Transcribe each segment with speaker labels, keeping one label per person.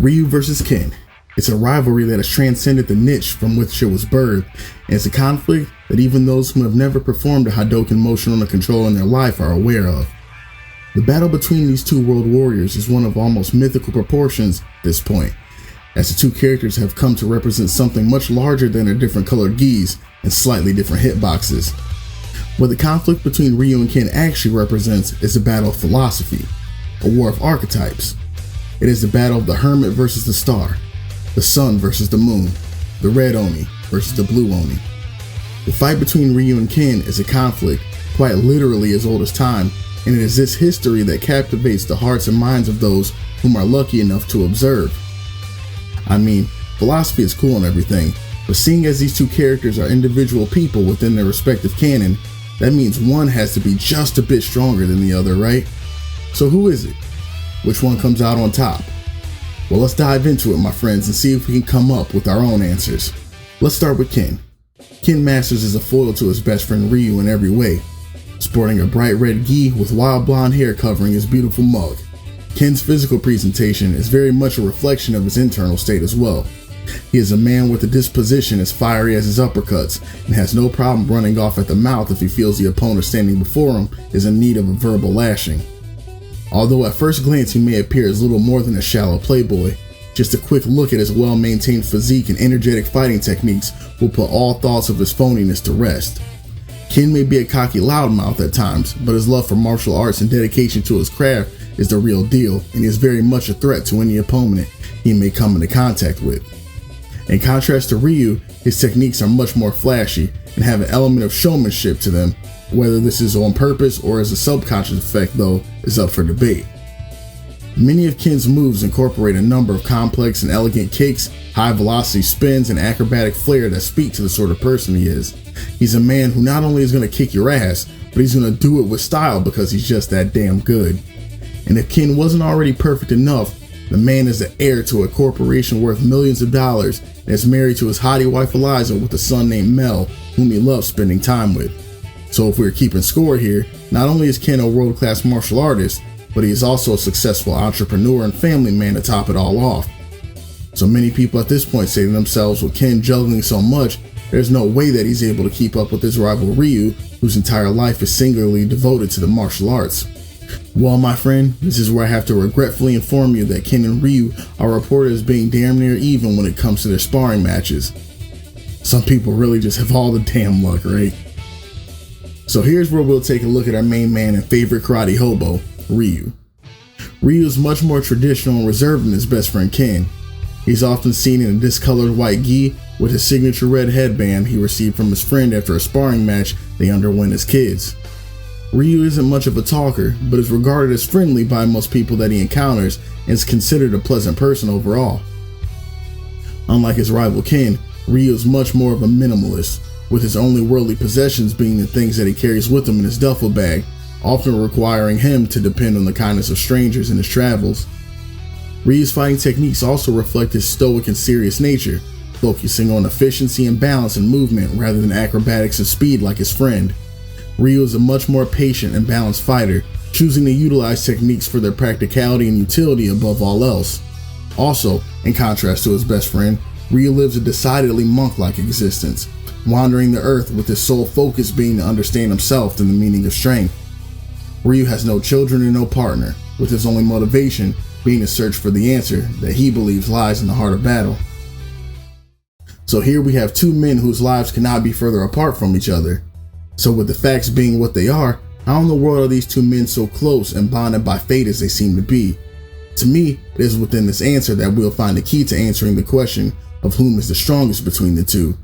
Speaker 1: Ryu versus Ken. It's a rivalry that has transcended the niche from which it was birthed, and it's a conflict that even those who have never performed a Hadouken motion on a controller in their life are aware of. The battle between these two world warriors is one of almost mythical proportions at this point, as the two characters have come to represent something much larger than their different colored gis and slightly different hitboxes. What the conflict between Ryu and Ken actually represents is a battle of philosophy, a war of archetypes. It is the battle of the hermit versus the star, the sun versus the moon, the red Oni versus the blue Oni. The fight between Ryu and Ken is a conflict quite literally as old as time, and it is this history that captivates the hearts and minds of those whom are lucky enough to observe. I mean, philosophy is cool and everything, but seeing as these two characters are individual people within their respective canon, that means one has to be just a bit stronger than the other, right? So who is it? Which one comes out on top? Well, let's dive into it, my friends, and see if we can come up with our own answers. Let's start with Ken. Ken Masters is a foil to his best friend Ryu in every way, sporting a bright red gi with wild blonde hair covering his beautiful mug. Ken's physical presentation is very much a reflection of his internal state as well. He is a man with a disposition as fiery as his uppercuts and has no problem running off at the mouth if he feels the opponent standing before him is in need of a verbal lashing. Although at first glance he may appear as little more than a shallow playboy, just a quick look at his well-maintained physique and energetic fighting techniques will put all thoughts of his phoniness to rest. Ken may be a cocky loudmouth at times, but his love for martial arts and dedication to his craft is the real deal, and he is very much a threat to any opponent he may come into contact with. In contrast to Ryu, his techniques are much more flashy and have an element of showmanship to them. Whether this is on purpose or as a subconscious effect, though, is up for debate. Many of Ken's moves incorporate a number of complex and elegant kicks, high velocity spins, and acrobatic flair that speak to the sort of person he is. He's a man who not only is going to kick your ass, but he's going to do it with style because he's just that damn good. And if Ken wasn't already perfect enough, the man is the heir to a corporation worth millions of dollars and is married to his hottie wife Eliza with a son named Mel, whom he loves spending time with. So if we're keeping score here, not only is Ken a world-class martial artist, but he is also a successful entrepreneur and family man to top it all off. So many people at this point say to themselves, with Ken juggling so much, there's no way that he's able to keep up with his rival Ryu, whose entire life is singularly devoted to the martial arts. Well, my friend, this is where I have to regretfully inform you that Ken and Ryu are reported as being damn near even when it comes to their sparring matches. Some people really just have all the damn luck, right? So here's where we'll take a look at our main man and favorite karate hobo, Ryu. Ryu is much more traditional and reserved than his best friend Ken. He's often seen in a discolored white gi with his signature red headband he received from his friend after a sparring match they underwent as kids. Ryu isn't much of a talker, but is regarded as friendly by most people that he encounters and is considered a pleasant person overall. Unlike his rival Ken, Ryu is much more of a minimalist, with his only worldly possessions being the things that he carries with him in his duffel bag, often requiring him to depend on the kindness of strangers in his travels. Ryu's fighting techniques also reflect his stoic and serious nature, focusing on efficiency and balance in movement rather than acrobatics and speed like his friend. Ryu is a much more patient and balanced fighter, choosing to utilize techniques for their practicality and utility above all else. Also, in contrast to his best friend, Ryu lives a decidedly monk-like existence, wandering the earth with his sole focus being to understand himself and the meaning of strength. Ryu has no children and no partner, with his only motivation being to search for the answer that he believes lies in the heart of battle. So here we have two men whose lives cannot be further apart from each other. So with the facts being what they are, how in the world are these two men so close and bonded by fate as they seem to be? To me, it is within this answer that we'll find the key to answering the question of whom is the strongest between the two.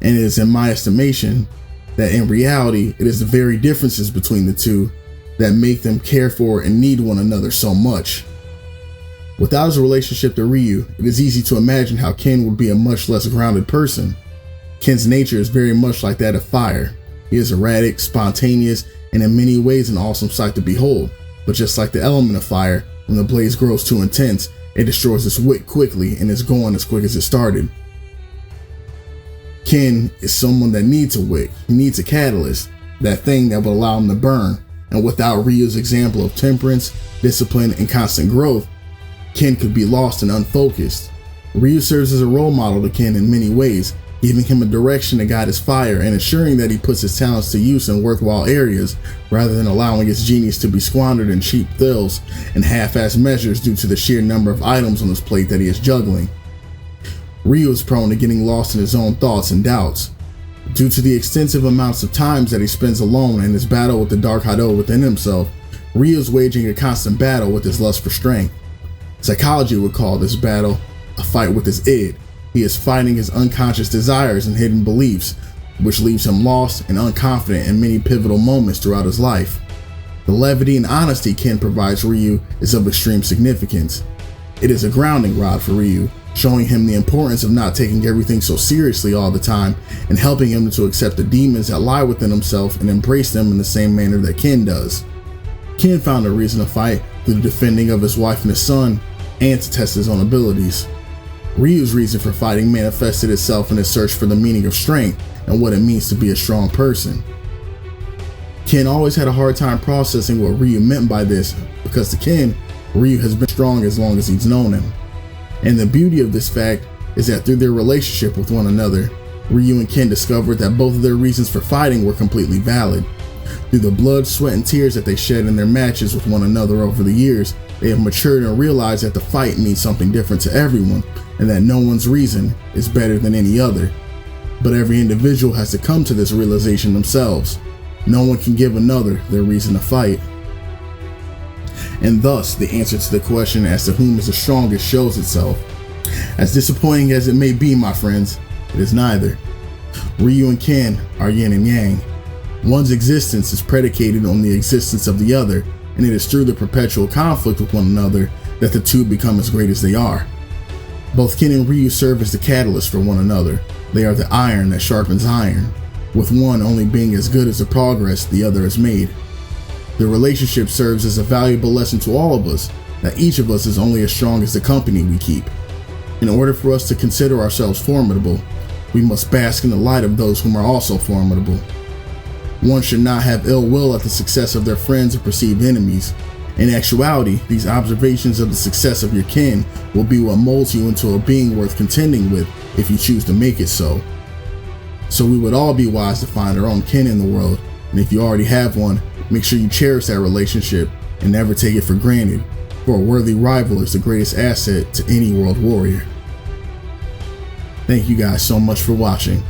Speaker 1: And it is in my estimation that in reality, it is the very differences between the two that make them care for and need one another so much. Without his relationship to Ryu, it is easy to imagine how Ken would be a much less grounded person. Ken's nature is very much like that of fire. He is erratic, spontaneous, and in many ways an awesome sight to behold. But just like the element of fire, when the blaze grows too intense, it destroys its wick quickly and is gone as quick as it started. Ken is someone that needs a wick. He needs a catalyst, that thing that will allow him to burn. And without Ryu's example of temperance, discipline, and constant growth, Ken could be lost and unfocused. Ryu serves as a role model to Ken in many ways, giving him a direction to guide his fire and ensuring that he puts his talents to use in worthwhile areas rather than allowing his genius to be squandered in cheap thrills and half-assed measures due to the sheer number of items on his plate that he is juggling. Ryu is prone to getting lost in his own thoughts and doubts. Due to the extensive amounts of times that he spends alone and his battle with the dark Hado within himself, Ryu is waging a constant battle with his lust for strength. Psychology would call this battle a fight with his id. He is fighting his unconscious desires and hidden beliefs, which leaves him lost and unconfident in many pivotal moments throughout his life. The levity and honesty Ken provides Ryu is of extreme significance. It is a grounding rod for Ryu, showing him the importance of not taking everything so seriously all the time and helping him to accept the demons that lie within himself and embrace them in the same manner that Ken does. Ken found a reason to fight through the defending of his wife and his son and to test his own abilities. Ryu's reason for fighting manifested itself in his search for the meaning of strength and what it means to be a strong person. Ken always had a hard time processing what Ryu meant by this because to Ken, Ryu has been strong as long as he's known him. And the beauty of this fact is that through their relationship with one another, Ryu and Ken discovered that both of their reasons for fighting were completely valid. Through the blood, sweat, and tears that they shed in their matches with one another over the years, they have matured and realized that the fight means something different to everyone, and that no one's reason is better than any other. But every individual has to come to this realization themselves. No one can give another their reason to fight. And thus, the answer to the question as to whom is the strongest shows itself. As disappointing as it may be, my friends, it is neither. Ryu and Ken are yin and yang. One's existence is predicated on the existence of the other, and it is through the perpetual conflict with one another that the two become as great as they are. Both Ken and Ryu serve as the catalyst for one another. They are the iron that sharpens iron, with one only being as good as the progress the other has made. The relationship serves as a valuable lesson to all of us, that each of us is only as strong as the company we keep. In order for us to consider ourselves formidable, we must bask in the light of those whom are also formidable. One should not have ill will at the success of their friends or perceived enemies. In actuality, these observations of the success of your kin will be what molds you into a being worth contending with if you choose to make it so. So we would all be wise to find our own kin in the world, and if you already have one, make sure you cherish that relationship and never take it for granted, for a worthy rival is the greatest asset to any world warrior. Thank you guys so much for watching.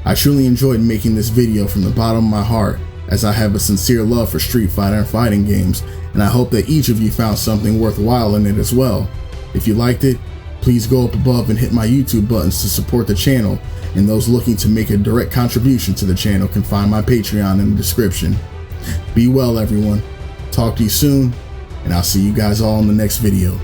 Speaker 1: I truly enjoyed making this video from the bottom of my heart, as I have a sincere love for Street Fighter and fighting games, and I hope that each of you found something worthwhile in it as well. If you liked it, please go up above and hit my YouTube buttons to support the channel, and those looking to make a direct contribution to the channel can find my Patreon in the description. Be well, everyone. Talk to you soon, and I'll see you guys all in the next video.